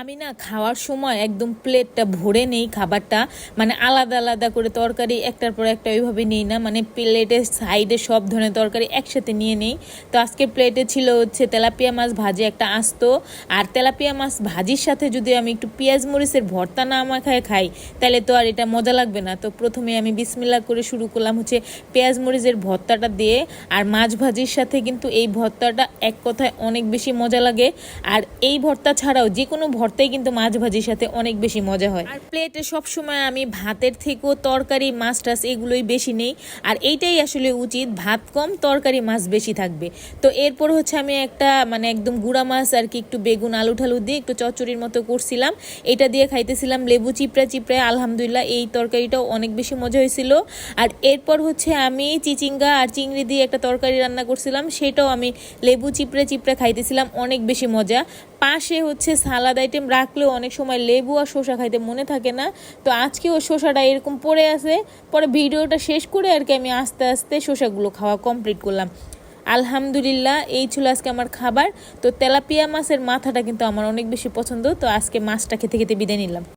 আমি না খাওয়ার সময় একদম প্লেটটা ভরে নেই খাবারটা, মানে আলাদা আলাদা করে তরকারি একটার পর একটা ওইভাবে নেই না, মানে প্লেটের সাইডে সব ধরনের তরকারি একসাথে নিয়ে নেই। তো আজকে প্লেটে ছিল হচ্ছে তেলাপিয়া মাছ ভাজি একটা আস্ত, আর তেলাপিয়া মাছ ভাজির সাথে যদি আমি একটু পেঁয়াজ মরিচের ভর্তা না মাখায় খাই তাহলে তো আর এটা মজা লাগবে না। তো প্রথমে আমি বিসমিল্লাহ করে শুরু করলাম হচ্ছে পেঁয়াজ মরিচের ভর্তাটা দিয়ে। আর মাছ ভাজির সাথে কিন্তু এই ভর্তাটা এক কথায় অনেক বেশি মজা লাগে। আর এই ভর্তা ছাড়াও যে কোনো ভর্তাই কিন্তু মাছ ভাজির সাথে অনেক বেশি মজা হয়। আর প্লেটে সবসময় আমি ভাতের থেকেও তরকারি মাছ টাছ এগুলোই বেশি নেই, আর এইটাই আসলে উচিত, ভাত কম তরকারি মাছ বেশি থাকবে। তো এরপর হচ্ছে আমি একটা মানে একদম গুঁড়া মাছ আর কি একটু বেগুন আলু ঠালু দিয়ে একটু চচ্চড়ির মতো করছিলাম, এটা দিয়ে খাইতেছিলাম লেবু চিপড়া চিপড়ায়। আলহামদুলিল্লাহ এই তরকারিটাও অনেক বেশি মজা হয়েছিল। আর এরপর হচ্ছে আমি চিচিঙ্গা আর চিংড়ি দিয়ে একটা তরকারি রান্না করছিলাম, সেটাও আমি লেবু চিপড়ে চিপড়ে খাইতেছিলাম, অনেক বেশি মজা। পাশে হচ্ছে সালাদ আইটেম রাখলেও অনেক সময় লেবু আর শসা খাইতে মনে থাকে না, তো আজকেও শসাটা এরকম পড়ে আছে। পরে ভিডিওটা শেষ করে আর কি আমি আস্তে আস্তে শসাগুলো খাওয়া কমপ্লিট করলাম। আলহামদুলিল্লাহ এই ছিল আজকে আমার খাবার। তো তেলাপিয়া মাছের মাথাটা কিন্তু আমার অনেক বেশি পছন্দ, তো আজকে মাছটা খেতে খেতে বিদায় নিলাম।